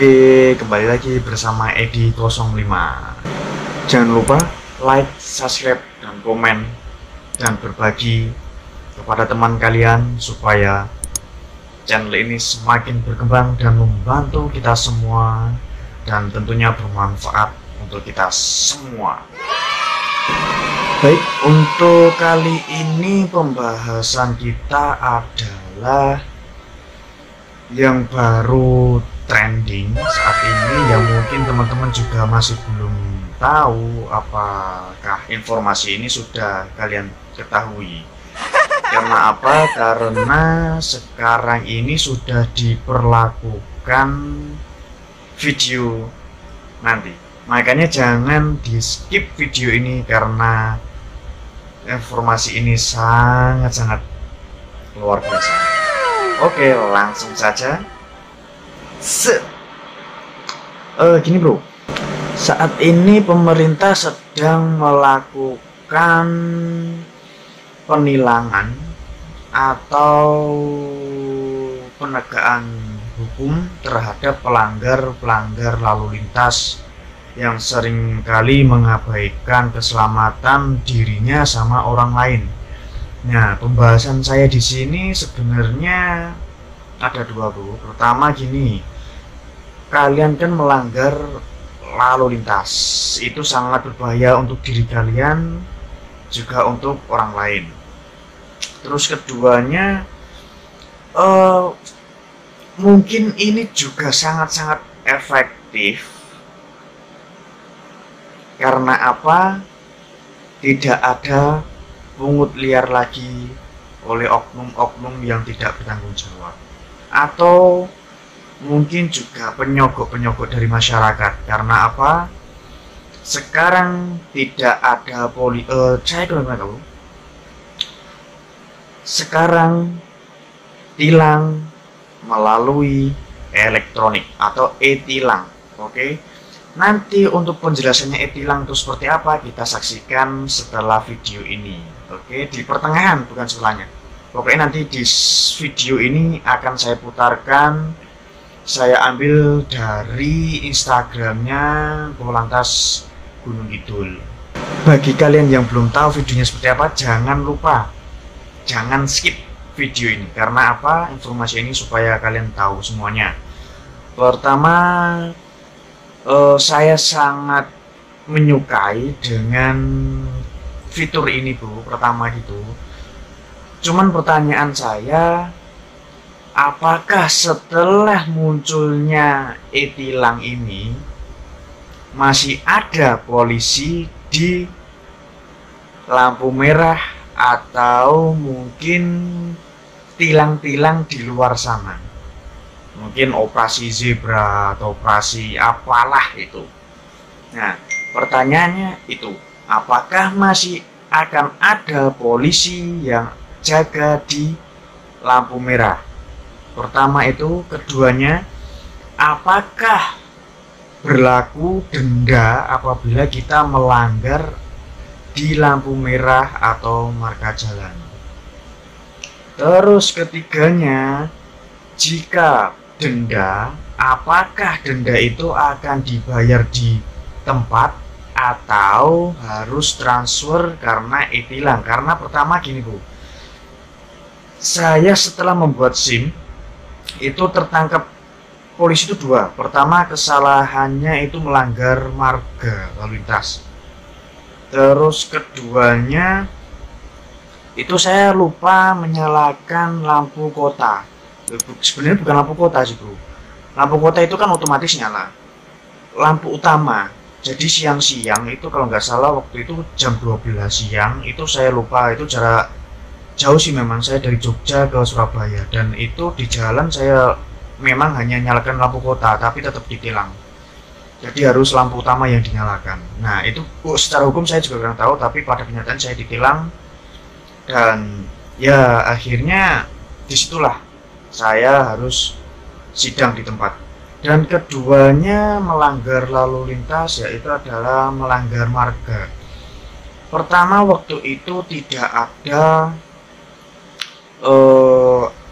Oke, kembali lagi bersama Edi 05. Jangan lupa like, subscribe, dan komen, dan berbagi kepada teman kalian supaya channel ini semakin berkembang dan membantu kita semua, dan tentunya bermanfaat untuk kita semua. Baik, untuk kali ini pembahasan kita adalah yang baru trending saat ini, yang mungkin teman-teman juga masih belum tahu apakah informasi ini sudah kalian ketahui. Karena apa? Karena sekarang ini sudah diperlakukan video nanti. Makanya jangan di skip video ini karena informasi ini sangat-sangat luar biasa. Oke, langsung saja. Gini bro, saat ini pemerintah sedang melakukan penilangan atau penegakan hukum terhadap pelanggar lalu lintas yang seringkali mengabaikan keselamatan dirinya sama orang lain. Nah, pembahasan saya di sini sebenarnya ada dua bro. Pertama gini, kalian kan melanggar lalu lintas, itu sangat berbahaya untuk diri kalian juga untuk orang lain. Terus keduanya, mungkin ini juga sangat-sangat efektif. Karena apa? Tidak ada pungut liar lagi oleh oknum-oknum yang tidak bertanggung jawab, atau mungkin juga penyogok-penyogok dari masyarakat. Karena apa? Sekarang tidak ada sekarang tilang melalui elektronik atau e-tilang. Oke. Nanti untuk penjelasannya e-tilang itu seperti apa, kita saksikan setelah video ini. Oke, di pertengahan bukan sebelahnya. Pokoknya nanti di video ini akan saya putarkan, saya ambil dari Instagramnya Polantas Gunung Kidul. Bagi kalian yang belum tahu videonya seperti apa, jangan lupa, jangan skip video ini. Karena apa? Informasi ini supaya kalian tahu semuanya. Pertama, saya sangat menyukai dengan fitur ini bro. Pertama gitu. Cuman pertanyaan saya, apakah setelah munculnya e-tilang ini masih ada polisi di lampu merah atau mungkin tilang-tilang di luar sana? Mungkin operasi zebra atau operasi apalah itu. Nah, pertanyaannya itu, apakah masih akan ada polisi yang jaga di lampu merah? Pertama itu. Keduanya, apakah berlaku denda apabila kita melanggar di lampu merah atau marka jalan? Terus ketiganya, jika denda, apakah denda itu akan dibayar di tempat atau harus transfer karena e-tilang? Karena pertama gini bu, saya setelah membuat SIM itu tertangkap polisi itu dua. Pertama, kesalahannya itu melanggar marga lalu lintas. Terus keduanya itu saya lupa menyalakan lampu kota. Sebenarnya bukan lampu kota sih bro. Lampu kota itu kan otomatis nyala. Lampu utama. Jadi siang-siang itu kalau nggak salah waktu itu jam 12 siang itu saya lupa, itu jarak jauh sih memang, saya dari Jogja ke Surabaya, dan itu di jalan saya memang hanya nyalakan lampu kota tapi tetap ditilang. Jadi harus lampu utama yang dinyalakan. Nah itu secara hukum saya juga kurang tahu, tapi pada kenyataan saya ditilang, dan ya akhirnya disitulah saya harus sidang di tempat. Dan keduanya melanggar lalu lintas, yaitu adalah melanggar marga. Pertama, waktu itu tidak ada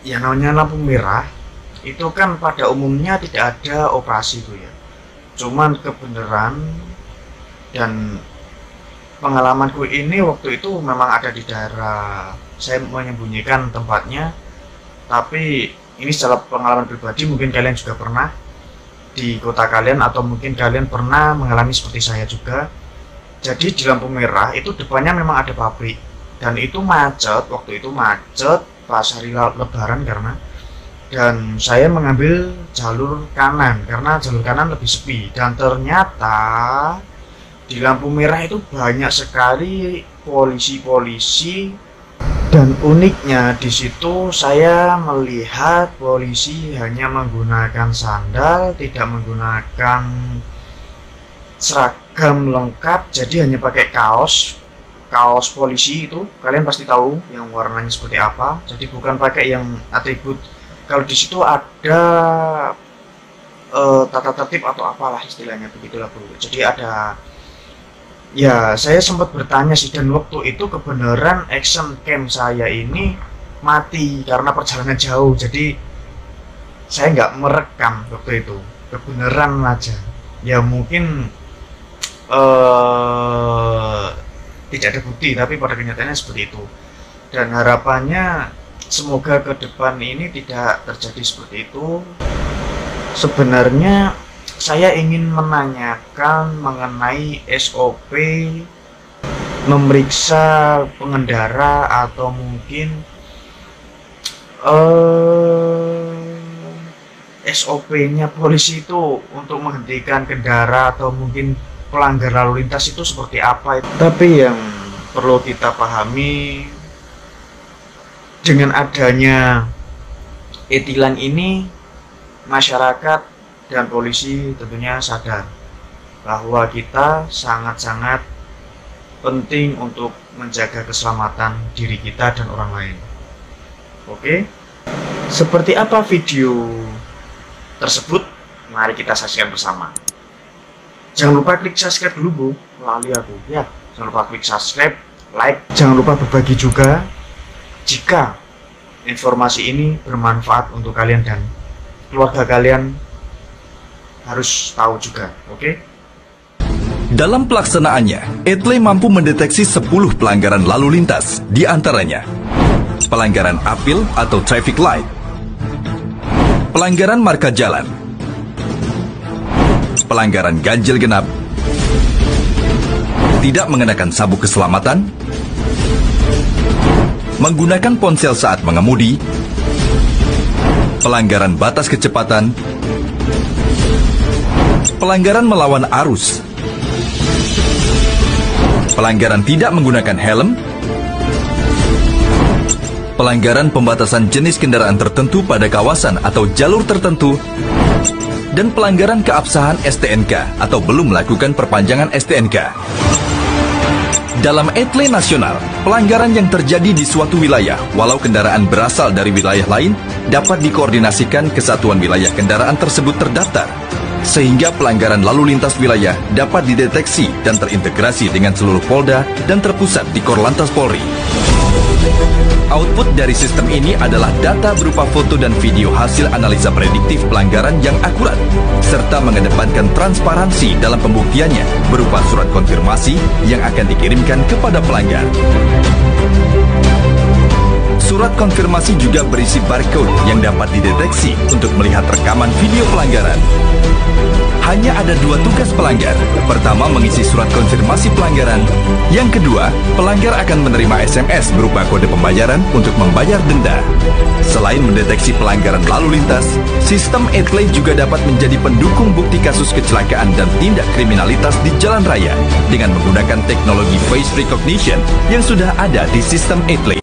yang namanya lampu merah itu kan pada umumnya tidak ada operasi itu ya, cuman kebenaran. Dan pengalamanku ini waktu itu memang ada di daerah, saya menyembunyikan tempatnya, tapi ini secara pengalaman pribadi, mungkin kalian juga pernah di kota kalian, atau mungkin kalian pernah mengalami seperti saya juga. Jadi di lampu merah itu depannya memang ada pabrik, dan itu macet, waktu itu macet pas hari lebaran dan saya mengambil jalur kanan karena jalur kanan lebih sepi, dan ternyata di lampu merah itu banyak sekali polisi-polisi. Dan uniknya di situ saya melihat polisi hanya menggunakan sandal, tidak menggunakan seragam lengkap, jadi hanya pakai kaos polisi itu, kalian pasti tahu yang warnanya seperti apa. Jadi bukan pakai yang atribut. Kalau di situ ada tata tertib atau apalah istilahnya, begitulah bro. Jadi ada, ya saya sempat bertanya sih, dan waktu itu kebenaran action cam saya ini mati karena perjalanan jauh, jadi saya nggak merekam waktu itu, kebenaran aja. Ya mungkin tidak ada bukti, tapi pada kenyataannya seperti itu. Dan harapannya semoga ke depan ini tidak terjadi seperti itu. Sebenarnya saya ingin menanyakan mengenai SOP memeriksa pengendara, atau mungkin SOP-nya polisi itu untuk menghentikan kendara atau mungkin pelanggar lalu lintas itu seperti apa. Tapi yang perlu kita pahami, dengan adanya e-tilang ini, masyarakat dan polisi tentunya sadar bahwa kita sangat-sangat penting untuk menjaga keselamatan diri kita dan orang lain. Oke, seperti apa video tersebut? Mari kita saksikan bersama. Jangan lupa klik subscribe dulu bu, lali aku ya. Jangan lupa klik subscribe, like, jangan lupa berbagi juga jika informasi ini bermanfaat untuk kalian dan keluarga kalian, harus tahu juga. Oke? Dalam pelaksanaannya, etle mampu mendeteksi 10 pelanggaran lalu lintas, di antaranya pelanggaran apil atau traffic light, pelanggaran marka jalan, pelanggaran ganjil genap, tidak mengenakan sabuk keselamatan, menggunakan ponsel saat mengemudi, pelanggaran batas kecepatan, pelanggaran melawan arus, pelanggaran tidak menggunakan helm, pelanggaran pembatasan jenis kendaraan tertentu pada kawasan atau jalur tertentu, dan pelanggaran keabsahan STNK atau belum melakukan perpanjangan STNK. Dalam etle nasional, pelanggaran yang terjadi di suatu wilayah, walau kendaraan berasal dari wilayah lain, dapat dikoordinasikan ke satuan wilayah kendaraan tersebut terdaftar, sehingga pelanggaran lalu lintas wilayah dapat dideteksi dan terintegrasi dengan seluruh Polda dan terpusat di Korlantas Polri. Output dari sistem ini adalah data berupa foto dan video hasil analisa prediktif pelanggaran yang akurat, serta mengedepankan transparansi dalam pembuktiannya berupa surat konfirmasi yang akan dikirimkan kepada pelanggar. Surat konfirmasi juga berisi barcode yang dapat dideteksi untuk melihat rekaman video pelanggaran. Hanya ada 2 tugas pelanggar. Pertama, mengisi surat konfirmasi pelanggaran. Yang kedua, pelanggar akan menerima SMS berupa kode pembayaran untuk membayar denda. Selain mendeteksi pelanggaran lalu lintas, sistem etle juga dapat menjadi pendukung bukti kasus kecelakaan dan tindak kriminalitas di jalan raya dengan menggunakan teknologi face recognition yang sudah ada di sistem etle.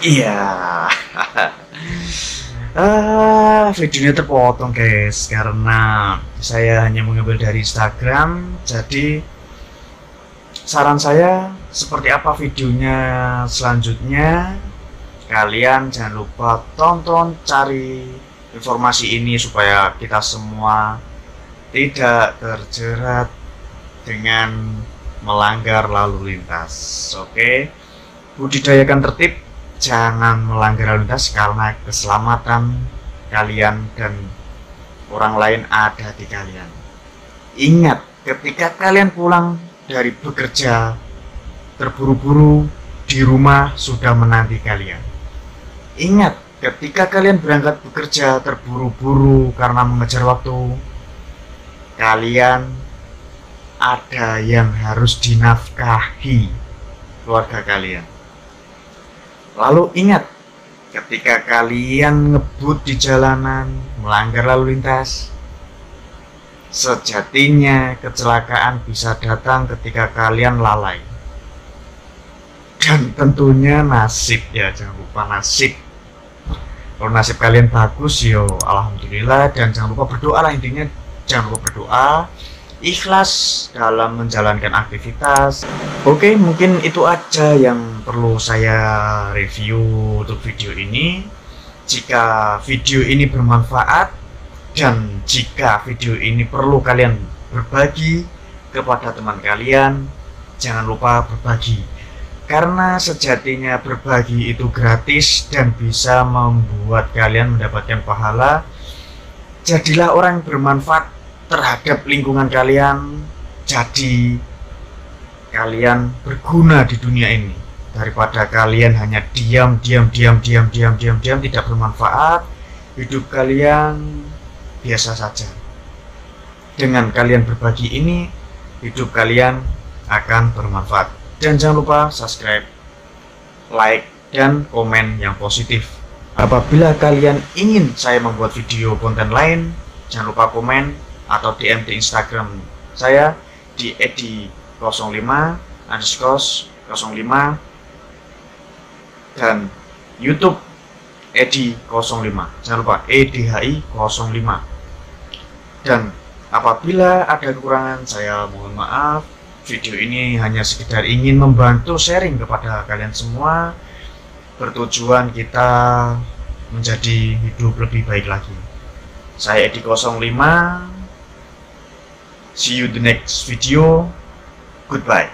Iya. Videonya terpotong guys karena saya hanya mengambil dari Instagram. Jadi saran saya, seperti apa videonya selanjutnya, kalian jangan lupa tonton, cari informasi ini supaya kita semua tidak terjerat dengan melanggar lalu lintas. Oke, budidayakan tertib, jangan melanggar lalu lintas karena keselamatan kalian dan orang lain ada di kalian. Ingat, ketika kalian pulang dari bekerja, terburu-buru, di rumah sudah menanti kalian. Ingat, ketika kalian berangkat bekerja terburu-buru karena mengejar waktu, kalian ada yang harus dinafkahi keluarga kalian. Lalu ingat, ketika kalian ngebut di jalanan, melanggar lalu lintas, sejatinya kecelakaan bisa datang ketika kalian lalai. Dan tentunya nasib, ya jangan lupa nasib. Kalau nasib kalian bagus, yo alhamdulillah, dan jangan lupa berdoa lah, intinya jangan lupa berdoa, ikhlas dalam menjalankan aktivitas. Oke, mungkin itu aja yang perlu saya review untuk video ini. Jika video ini bermanfaat dan jika video ini perlu kalian berbagi kepada teman kalian, jangan lupa berbagi. Karena sejatinya berbagi itu gratis dan bisa membuat kalian mendapatkan pahala. Jadilah orang yang bermanfaat terhadap lingkungan kalian. Jadi kalian berguna di dunia ini, daripada kalian hanya diam tidak bermanfaat. Hidup kalian biasa saja. Dengan kalian berbagi ini, hidup kalian akan bermanfaat. Dan jangan lupa subscribe, like, dan komen yang positif. Apabila kalian ingin saya membuat video konten lain, jangan lupa komen atau DM di Instagram saya di edi05_05 dan YouTube edi05. Jangan lupa edhi05. Dan apabila ada kekurangan, saya mohon maaf. Video ini hanya sekedar ingin membantu sharing kepada kalian semua, bertujuan kita menjadi hidup lebih baik lagi. Saya edi05. See you the next video. Goodbye.